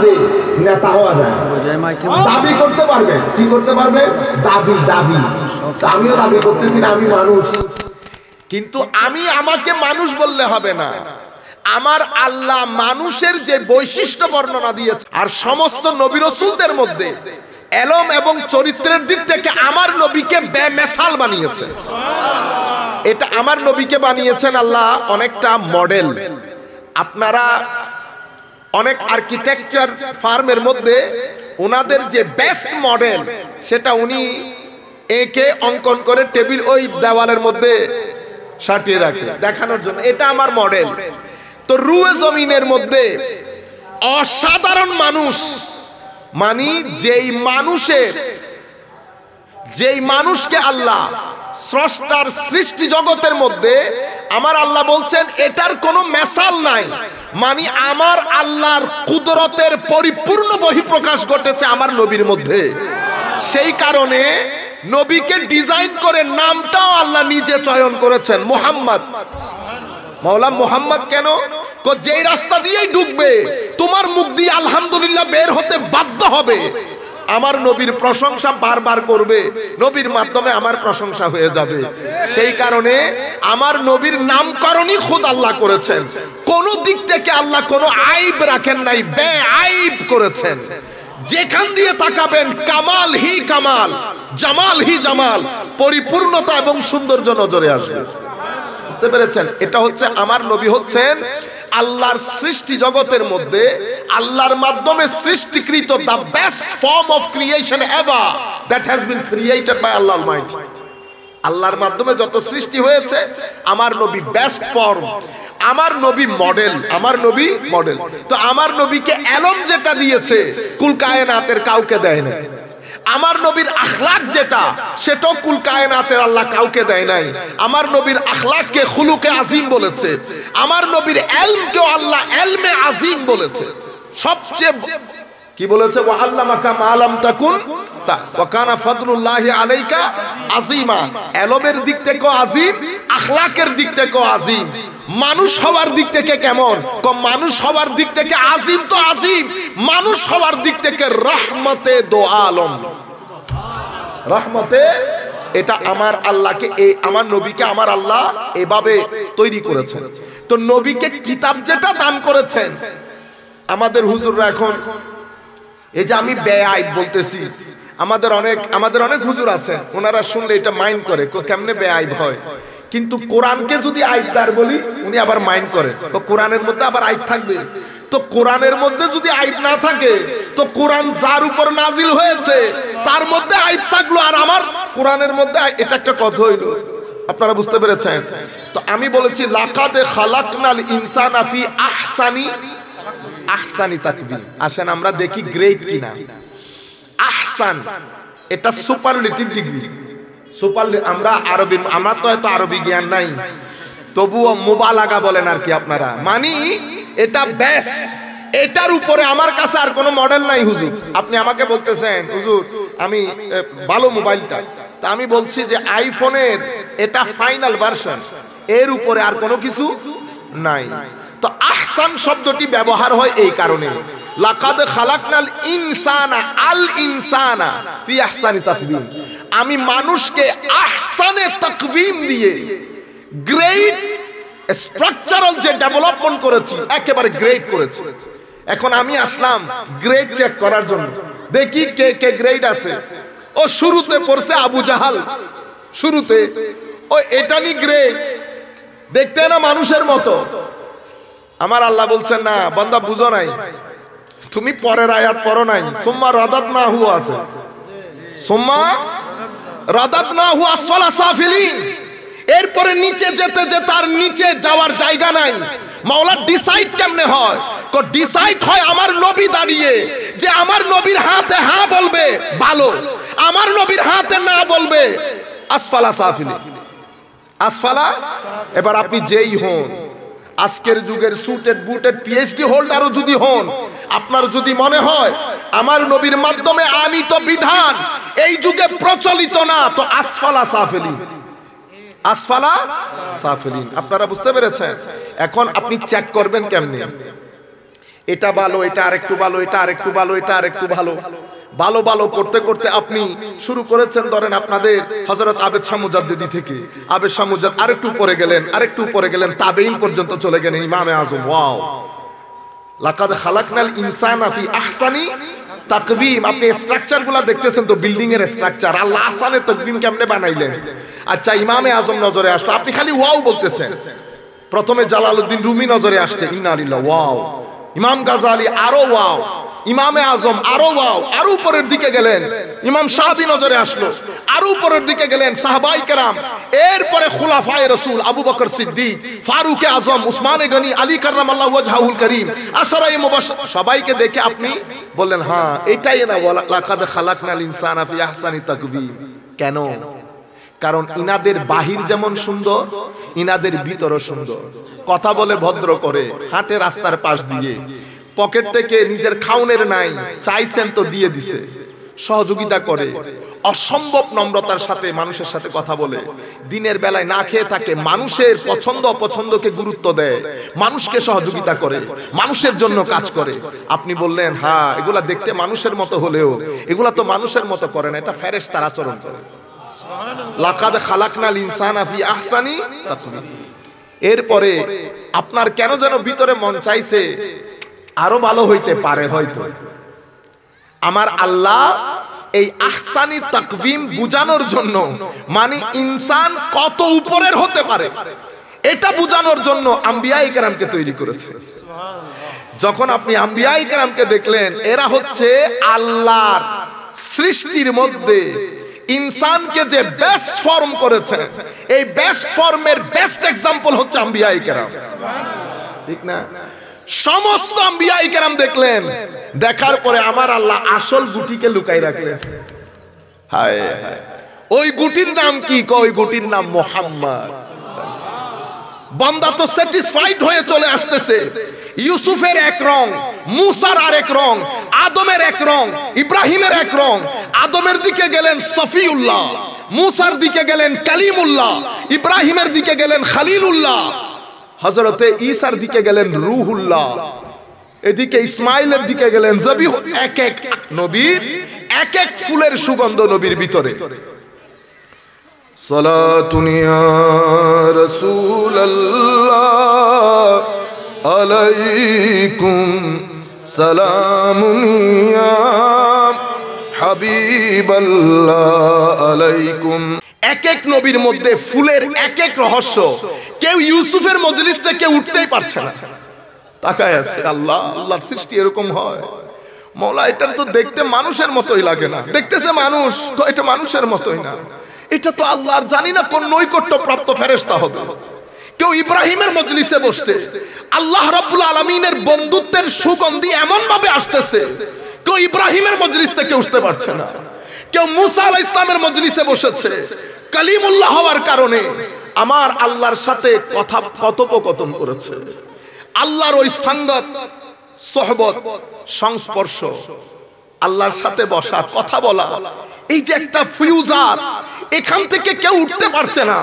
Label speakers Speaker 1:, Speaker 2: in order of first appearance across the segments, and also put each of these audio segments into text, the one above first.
Speaker 1: বাদে নেতা হওয়া যায়, দাবি করতে পারবে। কি করতে পারবে? দাবি। আমিও দাবি করতেছি না আমি মানুষ, কিন্তু আমি আমাকে মানুষ বললে হবে না। আমার আল্লাহ মানুষের যে বৈশিষ্ট্য বর্ণনা দিয়েছে, আর সমস্ত নবী রাসূলদের মধ্যে এলম এবং চরিত্রের দিক থেকে আমার নবীকে বেমিসাল বানিয়েছে। এটা আমার নবীকে বানিয়েছেন আল্লাহ অনেকটা মডেল। আপনারা অনেক আর্কিটেকচার ফার্মের মধ্যে ওনাদের যে বেস্ট মডেল সেটা উনি একে অঙ্কন করে টেবিল ওই দেওয়ালের মধ্যে সাটিয়ে রাখে দেখানোর জন্য, এটা আমার মডেল। তো রুয়ে জমিনের মধ্যে অসাধারণ মানুষ মানে যেই মানুষকে আল্লাহ স্রষ্টার সৃষ্টি জগতের মধ্যে আমার আল্লাহ বলছেন এটার কোনো মেসাল নাই, মানে আমার আল্লাহর কুদরতের পরিপূর্ণ বহিঃপ্রকাশ ঘটেছে আমার নবীর মধ্যে। সেই কারণে নবীকে ডিজাইন করে নামটাও আল্লাহ নিজে চয়ন করেছেন মুহাম্মদ। মাওলা মুহাম্মদ কেন? যেই রাস্তা দিয়েই ঢুকবে তোমার মুখ দিয়ে আলহামদুলিল্লাহ বের হতে বাধ্য হবে। আমার নবীর প্রশংসা বারবার করবে, নবীর মাধ্যমে আমার প্রশংসা হয়ে যাবে। সেই কারণে আমার নবীর নামকরণই খুদ আল্লাহ করেছেন। কোন দিক থেকে আল্লাহ কোনো আইব রাখেন নাই, বেআইব করেছেন। যেখান দিয়ে তাকাবেন কামাল হি কামাল, জামাল হি জামাল, পরিপূর্ণতা এবং সৌন্দর্য নজরে আসবে। বুঝতে পেরেছেন? এটা হচ্ছে আমার নবী হচ্ছেন আল্লাহর সৃষ্টি জগতের মধ্যে আল্লাহর মাধ্যমে সৃষ্টিকৃত the best form of creation ever that has been created by Allah Almighty। আল্লাহর মাধ্যমে যত সৃষ্টি হয়েছে আমার নবী বেস্ট ফর্ম, আমার নবী মডেল, আমার নবী মডেল। তো আমার নবীকে এলম যেটা দিয়েছে কুল কায়নাতের কাউকে দেয় না। আমার নবীর আখলাক যেটা সেটাও কুল কায়নাতের আল্লাহ কাউকে দেয় নাই। আমার নবীর আখলাককে খুলুকে আজিম বলেছে, আমার নবীর এলমকেও আল্লাহ এলমে আজিম বলেছে। সবচেয়ে কি বলেছে? ওয়া আল্লামাকা মা লাম তাকুন ওয়া কানা ফাদলুল্লাহি আলাইকা আজিমা। এলমের দিক থেকেও আজিম, আখলাকের দিক থেকেও আজিম। মানুষ হওয়ার দিক থেকে কেমন? মানুষ হওয়ার দিক থেকে আজিম তো আজিম, মানুষ হওয়ার দিক থেকে রহমতে দো আলম, রহমতে। এটা আমার আল্লাহকে, আমার নবীকে আমার আল্লাহ এভাবে তৈরি করেছেন। তো নবীকে কিতাব যেটা দান করেছেন, আমাদের হুজুররা এখন এই যে আমি বেআইব বলতেছি, আমাদের অনেক হুজুর আছে, ওনারা শুনলে এটা মাইন্ড করে কেমনে বেআইব হয়। কিন্তু কোরআনকে যদি আইবদার বলি উনি আবার মাইন্ড করেন, তো কোরআনের মধ্যে আবার আইব থাকবে। তো কোরআনের মধ্যে যদি আইব না থাকে তো কোরআন যার উপর নাজিল হয়েছে তার মধ্যে আইব থাকলো, আর আমার কোরআনের মধ্যে, এটা একটা কথা হইল। আপনারা বুঝতে পেরেছেন? তো আমি বলেছি লাকাদ খালাকনাল ইনসানা ফি আহসানি তাকবীর। আসেন আমরা দেখি গ্রেট কিনা। আহসান এটা সুপারলেটিভ ডিগ্রি। আমরা আরবি, আমরা তো হয়তো আরবি জ্ঞান নাই, তবুও মুবালাগা বলেন আর কি আপনারা, মানি এটা বেস্ট। এটার উপরে আমার কাছে আর কোনো মডেল নাই হুজুর। আপনি আমাকে বলতেছেন হুজুর আমি ভালো মোবাইলটা, তা আমি বলছি যে আইফোনের এটা ফাইনাল ভার্সন, এর উপরে আর কোনো কিছু নাই। তো আহসান শব্দটি ব্যবহার হয় এই কারণে, লাকাদ খালাকনাল ইনসানা আল ইনসানা ফি আহসানি তাকবীম। আমি মানুষকে আহসানে তাকবীম দিয়ে গ্রেট স্ট্রাকচারাল যে ডেভেলপমেন্ট করেছি, একেবারে গ্রেট করেছি। এখন আমি আসলাম গ্রেড চেক করার জন্য, দেখি কে কে গ্রেড আছে। ও শুরুতে পড়ছে আবু জাহাল, শুরুতে ও এটা নি গ্রেড, দেখতে না মানুষের মতো। আমার আল্লাহ বলছেন না বান্দা বুঝো নাই, তুমি পরের আয়াত পড়ো নাই। সুম্মা রাদাদনাহু আছে, সুম্মা রাদাদনাহু আসফালা সাফিলিন। এরপরে নিচে যেতে যে তার নিচে যাওয়ার জায়গা নাই। মাওলা ডিসাইড কেমনে হয়? ডিসাইড হয় আমার নবী দাঁড়িয়ে, যে আমার নবীর হাতে হ্যাঁ বলবে ভালো, আমার নবীর হাতে না বলবে আসফালা সাফিলিন, আসফালা। এবার আপনি যেই হন, আজকের যুগের সুটেড বুটেড পিএইচডি হোল্ডারও যদি হন, আপনার যদি মনে হয় আমার নবীর মাধ্যমে আনিত বিধান এই যুগে প্রচলিত না, তো আসফালা সাফিলিন, আসফালা সাফিলিন। আপনারা বুঝতে পেরেছেন? এখন আপনি চেক করবেন কেমনে? এটা ভালো, এটা আরেকটু ভালো, এটা আরেকটু ভালো, এটা আরেকটু ভালো, ভালো ভালো করতে করতে আপনি শুরু করেছেন ধরেন আপনাদের হযরত আবেদ শাহ মুজাদ্দিদি থেকে, আবেদ শাহ মুজাদ্দিদ আরেকটু পরে গেলেন, আরেকটু পরে গেলেন, তাবেঈন পর্যন্ত চলে গেলেন ইমামে আজম। ওয়াও, লাকাদ খালাকনাল ইনসানা ফি আহসানি তাকবীম। আপনি স্ট্রাকচারগুলো দেখতেছেন তো, বিল্ডিং এর স্ট্রাকচার, আল্লাহ আহসানে তাকবীম কেমনে বানাইলেন। আচ্ছা, ইমামে আজম নজরে আসলো, আপনি খালি ওয়াও বলতেছেন। প্রথমে জালালউদ্দিন রুমি নজরে আসছে, ইন্না লিল্লাহি, ওয়াও। ইমাম গাজালি আরো ওয়াও, ইমামে আজম আরো ওয়াও। আরো উপরের দিকে গেলেন, ইমাম শাফি নজরে আসলো, আরো উপরের দিকে গেলেন সাহাবায়ে কেরাম, এরপরে খুলাফায়ে রাসূল আবু বকর সিদ্দিক, ফারুক আজম, উসমান গনি, আলী কাররামাল্লাহু ওয়াজহাহুল করিম, আশরায়ে মুবাশশির, সবাইকে দেখে আপনি বললেন হ্যাঁ এটাই না লাকাদ খালাকনাল ইনসানা ফি আহসানি তাকবীম। কেন? কারণ ইনাদের বাহির যেমন সুন্দর, ইনাদের ভিতরও সুন্দর। কথা বলে ভদ্র করে, হাঁটে রাস্তার পাশ দিয়ে, পকেট থেকে নিজের খাউনের নাই, চাইছেন তো দিয়ে দিছে, সহযোগিতা করে, অসম্ভব নম্রতার সাথে মানুষের সাথে কথা বলে, দিনের বেলায় না খেয়ে থাকে, মানুষের পছন্দ অপছন্দকে গুরুত্ব দেয়, মানুষকে সহযোগিতা করে, মানুষের জন্য কাজ করে। আপনি বললেন হ্যাঁ এগুলা দেখতে মানুষের মতো হলেও এগুলা তো মানুষের মতো করে না, এটা ফেরেশতার আচরণ করে। লাকাদ খালাকনাল ইনসানা ফি আহসানি তাকবীম। এরপরে আপনার কেন যেন ভিতরে মন চাইছে আরো ভালো হইতে পারে, হয়তো আমার আল্লাহ এই আহসানি তাকবীম বুঝানোর জন্য, মানে ইনসান কত উপরের হতে পারে এটা বুঝানোর জন্য আম্বিয়ায়ে কেরামকে তৈরি করেছে। যখন আপনি আম্বিয়ায়ে কেরামকে দেখলেন, এরা হচ্ছে আল্লাহর সৃষ্টির মধ্যে ইনসানকে যে বেস্ট ফর্ম করেছে, এই বেস্ট ফর্মের বেস্ট এক্সাম্পল হচ্ছে আম্বিয়ায়ে কেরাম, ঠিক না? সমস্ত আম্বিয়ায়ে কেরাম দেখলেন, দেখার পরে আমার আল্লাহ আসল গুটিকে লুকাই রাখলেন। হায় হায়, ওই গুটির নাম কি? ওই গুটির নাম মুহাম্মদ। বান্দা তো স্যাটিসফাইড হয়ে চলে আসতেছে। ইউসুফের এক রং, মুসার আরেক রং, আদমের এক রং, ইব্রাহিমের এক রং। আদমের দিকে গেলেন সফিউল্লাহ, মুসার দিকে গেলেন কালিমুল্লাহ, ইব্রাহিমের দিকে গেলেন খলিলুল্লাহ, হযরতে ঈসার দিকে গেলেন রূহুল্লাহ, এদিকে ইসমাইলের দিকে গেলেন জবিহ। এক এক নবীর এক এক ফুলের সুগন্ধ নবীর ভিতরে। সালাতুন ইয়া রাসূলুল্লাহ আলাইকুম সালামুন ইয়া হাবিবাল্লাহ আলাইকুম। এক এক নবীর মধ্যে ফুলের এক এক রহস্য। কেউ ইউসুফের মজলিস থেকে উঠতেই পারছে না, তাকায় আছে। আল্লাহ, আল্লাহর সৃষ্টি এরকম হয়। মওলা এটা তো দেখতে মানুষের মতোই লাগে না, দেখতেছে মানুষ, এটা মানুষের মতোই না, এটা তো আল্লাহর জানি না কোন নৈকট্য প্রাপ্ত ফেরেশতা হবে। কেউ ইব্রাহিমের মজলিসে বসছে, আল্লাহ রাব্বুল আলামিনের বন্ধুত্বের সুগন্ধি এমন ভাবে আসতেছে, কেউ ইব্রাহিমের মজলিস থেকে উঠতে পারছে না। কেউ মুসা আলাইহিস সালামের মজলিসে বসেছে, কালিমুল্লাহ হওয়ার কারণে আমার আল্লাহর সাথে কথা কথোপকথন করেছে। আল্লাহর ওই সঙ্গত, সোহবত, সংস্পর্শ, আল্লাহর সাথে বসা, কথা বলা, এই যে একটা ফিউজার, এখান থেকে কেউ উঠতে পারছে না।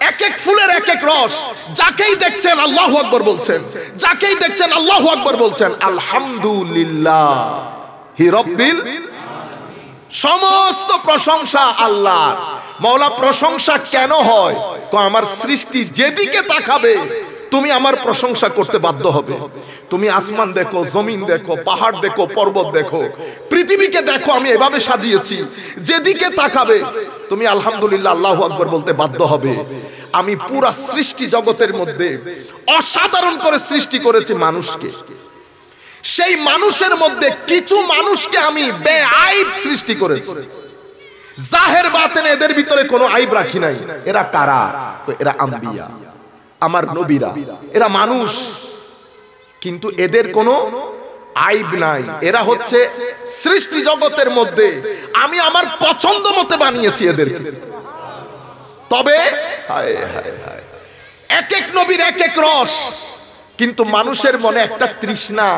Speaker 1: এক এক ফুলের এক এক রস। যাকেই দেখছেন আল্লাহু আকবার বলছেন, যাকেই দেখছেন আল্লাহু আকবার বলছেন। আলহামদুলিল্লাহ হি রাব্বিল, সমস্ত প্রশংসা আল্লাহর। মাওলা প্রশংসা কেন হয়? আমার সৃষ্টি যেদিকে তাকাবে তুমি আমার প্রশংসা করতে বাধ্য হবে। তুমি আসমান দেখো, জমিন দেখো, পাহাড় দেখো, পর্বত দেখো, পৃথিবীকে দেখো, আমি এভাবে সাজিয়েছি, যেদিকে তাকাবে তুমি আলহামদুলিল্লাহ আল্লাহু আকবার বলতে বাধ্য হবে। আমি পুরা সৃষ্টি জগতের মধ্যে অসাধারণ করে সৃষ্টি করেছি মানুষকে। সেই মানুষের মধ্যে কিছু মানুষকে আমি বেআইব সৃষ্টি করেছি। জাহের বাতেন এদের ভিতরে কোনো আইব রাখি নাই। এরা কারা? এরা আম্বিয়া, আমার নবীরা। এরা মানুষ, কিন্তু এদের কোনো আইব নাই। এরা হচ্ছে সৃষ্টি জগতের মধ্যে আমি আমার পছন্দ মতে বানিয়েছি এদেরকে। তবে এক এক নবীর এক এক রস, কিন্তু মানুষের মনে একটা তৃষ্ণা।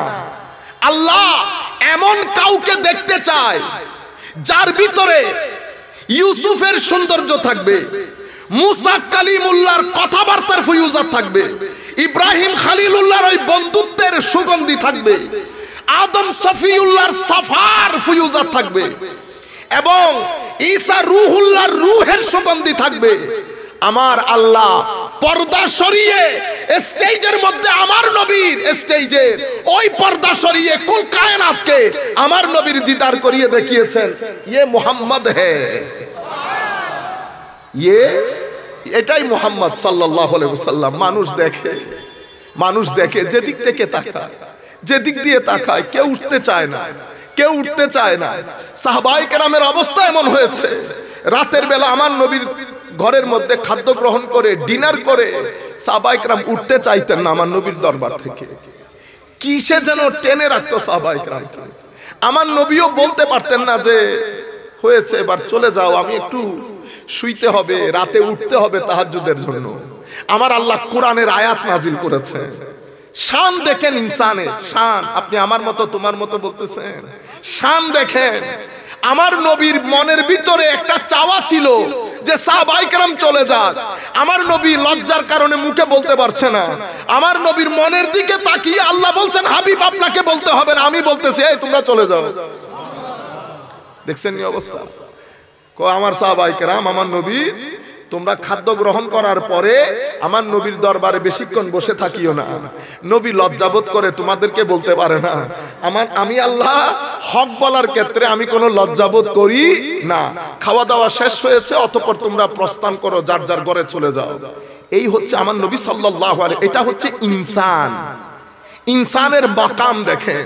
Speaker 1: আল্লাহ এমন কাউকে দেখতে চায় যার ভিতরে ইউসুফের সৌন্দর্য থাকবে, মুসা কালিমুল্লাহর কথাবার্তার ফিউজাত থাকবে, ইব্রাহিম খলিলুল্লাহর ওই বন্ধুত্বের ইদ্রিসের সুগন্ধি থাকবে, আদম সফিউল্লাহর সাফার ফুয়ুজাত থাকবে, এবং ঈসা রূহুল্লাহর রূহের সুগন্ধি থাকবে। আমার আল্লাহ পর্দা সরিয়ে স্টেজের মধ্যে আমার নবীর স্টেজে ওই পর্দা সরিয়ে কুল কায়নাতকে আমার নবীর দিদার করিয়ে দেখিয়েছেন। ইয়ে মোহাম্মদ হে, এটাই মোহাম্মদ সাল্লাল্লাহু আলাইহি ওয়াসাল্লাম। মানুষ দেখে যেদিক থেকে তাকায়, যেদিক দিয়ে তাকায়, কেউ উঠতে চায় না, কেউ উঠতে চায় না। সাহাবায়ে কেরামের অবস্থা এমন হয়েছে, রাতের বেলা আমার নবীর ঘরের মধ্যে খাদ্য গ্রহণ করে ডিনার করে সাহাবায়ে কেরাম উঠতে চাইতেন না আমার নবীর দরবার থেকে। কিসে যেন টেনে রাখতো সাহাবায়ে কেরামকে। আমার নবীও বলতে পারতেন না যে হয়েছে এবার চলে যাও, আমি একটু শুইতে হবে, রাতে উঠতে হবে তাহাজ্জুদের জন্য। আমার আল্লাহ কোরআনের আয়াত নাজিল করেছে। শান দেখেন ইনসানের শান। আপনি আমার মতো তোমার মতো বলতেছেন, শান দেখেন। আমার নবীর মনের ভিতরে একটা চাওয়া ছিল যে সাহাবায়ে কেরাম চলে যাক। আমার নবী লজ্জার কারণে মুখে বলতে পারছে না। আমার নবীর মনের দিকে তাকিয়ে আল্লাহ বলছেন, হাবিব আপনাকে বলতে হবে না, আমি বলতেছি, এই তোমরা চলে যাও। দেখছেন এই অবস্থা? আমার সাহাবায়ে কেরাম, আমার নবী, তোমরা খাদ্য গ্রহণ করার পরে আমার নবীর দরবারে বেশিক্ষণ বসে থাকিও না। নবী লজ্জাবোধ করে তোমাদেরকে বলতে পারে না। আমি আল্লাহ হক বলার ক্ষেত্রে আমি কোনো লজ্জাবোধ করি না। খাওয়া দাওয়া শেষ হয়েছে, অতঃপর তোমরা প্রস্থান করো, যার যার ঘরে চলে যাও। এই হচ্ছে আমার নবী সাল্লাল্লাহু আলাইহি, এটা হচ্ছে ইনসান। ইনসানের মাকাম দেখেন।